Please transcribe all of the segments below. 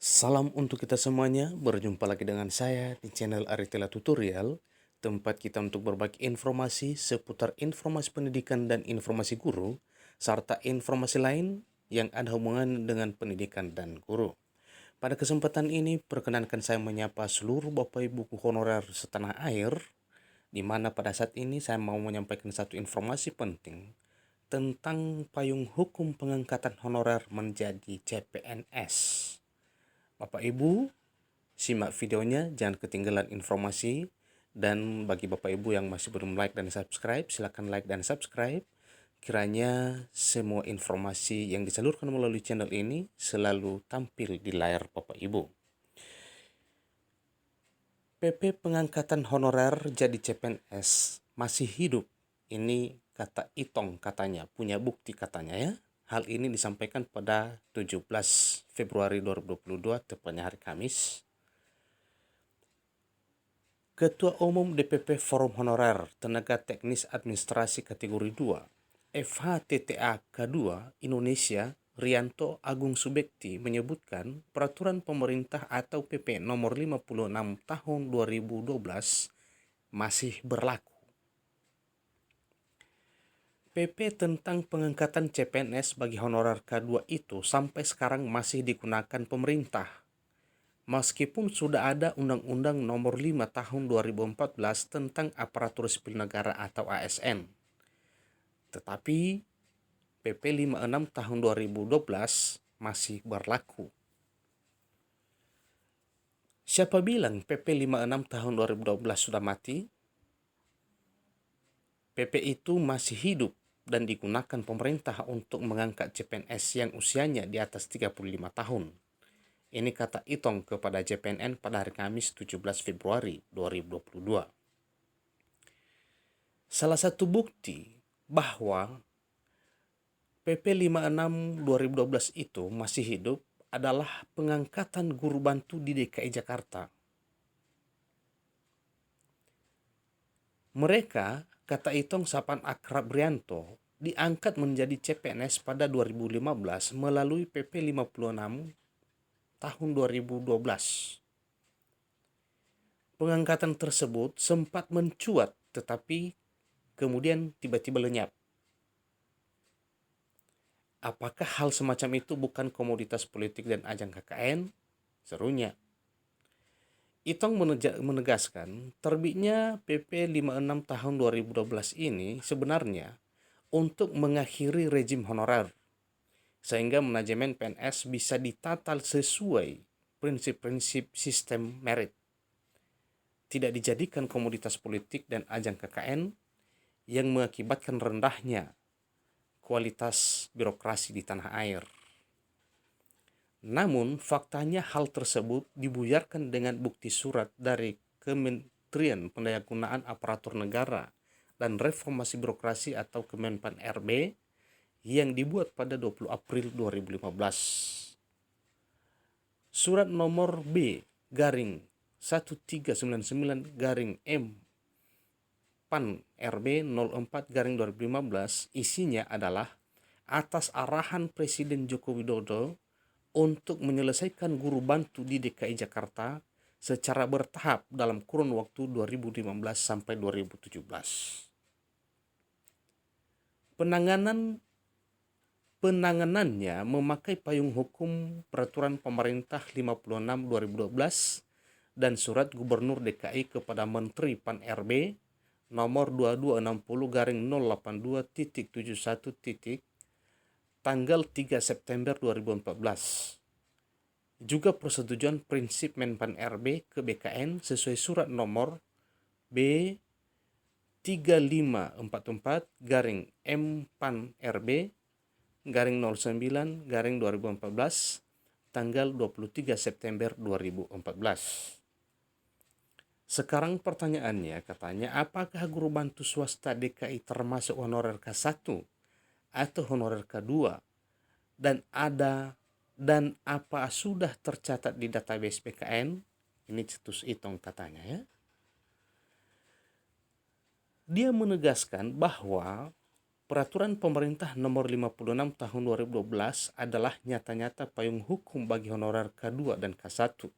Salam untuk kita semuanya, berjumpa lagi dengan saya di channel Aritela Tutorial, tempat kita untuk berbagi informasi seputar informasi pendidikan dan informasi guru, serta informasi lain yang ada hubungan dengan pendidikan dan guru. Pada kesempatan ini, perkenankan saya menyapa seluruh Bapak Ibu guru honorer setanah air, di mana pada saat ini saya mau menyampaikan satu informasi penting tentang payung hukum pengangkatan honorer menjadi CPNS. Bapak Ibu, simak videonya, jangan ketinggalan informasi. Dan bagi Bapak Ibu yang masih belum like dan subscribe, silakan like dan subscribe. Kiranya semua informasi yang disalurkan melalui channel ini selalu tampil di layar Bapak Ibu. PP pengangkatan honorer jadi CPNS masih hidup. Ini kata Itong katanya, punya bukti katanya ya. Hal ini disampaikan pada 17 Februari 2022, tepatnya hari Kamis. Ketua Umum DPP Forum Honorer Tenaga Teknis Administrasi Kategori 2 FHTTA K2 Indonesia Rianto Agung Subekti menyebutkan peraturan pemerintah atau PP nomor 56 tahun 2012 masih berlaku. PP tentang pengangkatan CPNS bagi honorer K2 itu sampai sekarang masih digunakan pemerintah. Meskipun sudah ada Undang-Undang Nomor 5 Tahun 2014 tentang Aparatur Sipil Negara atau ASN. Tetapi PP 56 Tahun 2012 masih berlaku. Siapa bilang PP 56 Tahun 2012 sudah mati? PP itu masih hidup dan digunakan pemerintah untuk mengangkat CPNS yang usianya di atas 35 tahun. Ini kata Itong kepada JPNN pada hari Kamis 17 Februari 2022. Salah satu bukti bahwa PP 56 2012 itu masih hidup adalah pengangkatan guru bantu di DKI Jakarta. Mereka, kata Itong Sapan Akrab Rianto, diangkat menjadi CPNS pada 2015 melalui PP 56 tahun 2012. Pengangkatan tersebut sempat mencuat tetapi kemudian tiba-tiba lenyap. Apakah hal semacam itu bukan komoditas politik dan ajang KKN? Serunya. Itong menegaskan terbitnya PP 56 tahun 2012 ini sebenarnya untuk mengakhiri rejim honorer, sehingga manajemen PNS bisa ditata sesuai prinsip-prinsip sistem merit. Tidak dijadikan komoditas politik dan ajang KKN yang mengakibatkan rendahnya kualitas birokrasi di tanah air. Namun, faktanya hal tersebut dibuyarkan dengan bukti surat dari Kementerian Pendayagunaan Aparatur Negara dan Reformasi Birokrasi atau Kemenpan RB yang dibuat pada 20 April 2015. Surat nomor B garing 1399 garing M Pan RB 04 garing 2015 isinya adalah atas arahan Presiden Joko Widodo untuk menyelesaikan guru bantu di DKI Jakarta secara bertahap dalam kurun waktu 2015 sampai 2017. Penanganannya memakai payung hukum Peraturan Pemerintah 56 2012 dan Surat Gubernur DKI kepada Menteri Pan RB nomor 2260 garing 082.71 tanggal 3 September 2014. Juga persetujuan prinsip Menpan RB ke BKN sesuai surat nomor B 3544 garing M Pan RB garing 09 garing 2014 tanggal 23 September 2014. Sekarang pertanyaannya katanya, apakah guru bantu swasta DKI termasuk honorer K1 atau honorer K2 dan apa sudah tercatat di database BKN? Ini cetus Itong katanya ya. Dia menegaskan bahwa Peraturan Pemerintah Nomor 56 Tahun 2012 adalah nyata-nyata payung hukum bagi honorer K2 dan K1.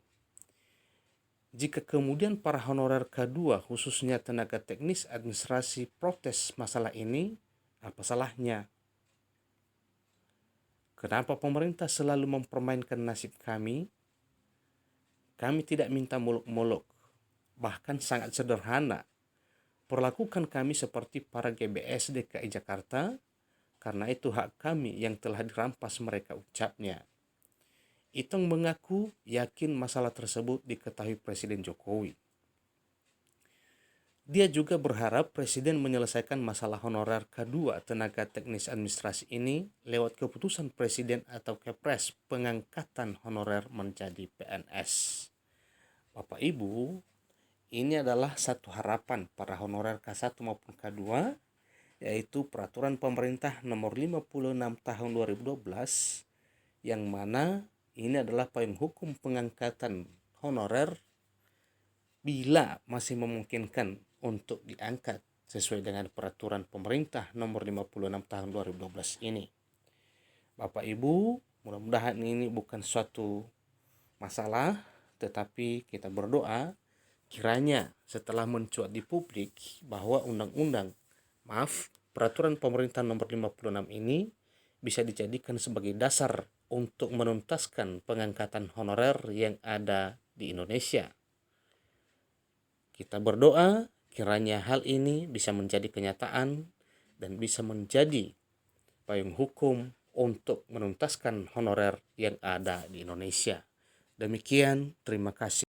Jika kemudian para honorer K2 khususnya tenaga teknis administrasi protes masalah ini, apa salahnya? Kenapa pemerintah selalu mempermainkan nasib kami? Kami tidak minta muluk-muluk, bahkan sangat sederhana. Perlakukan kami seperti para GBS DKI Jakarta, karena itu hak kami yang telah dirampas mereka, ucapnya. Itong mengaku yakin masalah tersebut diketahui Presiden Jokowi. Dia juga berharap Presiden menyelesaikan masalah honorer K2 tenaga teknis administrasi ini lewat keputusan Presiden atau Kepres pengangkatan honorer menjadi PNS. Bapak Ibu, ini adalah satu harapan para honorer K1 maupun K2, yaitu Peraturan Pemerintah Nomor 56 Tahun 2012, yang mana ini adalah payung hukum pengangkatan honorer bila masih memungkinkan untuk diangkat sesuai dengan Peraturan Pemerintah Nomor 56 Tahun 2012 ini. Bapak Ibu, mudah-mudahan ini bukan suatu masalah, tetapi kita berdoa kiranya setelah mencuat di publik bahwa Peraturan Pemerintah Nomor 56 ini bisa dijadikan sebagai dasar untuk menuntaskan pengangkatan honorer yang ada di Indonesia. Kita berdoa kiranya hal ini bisa menjadi kenyataan dan bisa menjadi payung hukum untuk menuntaskan honorer yang ada di Indonesia. Demikian, terima kasih.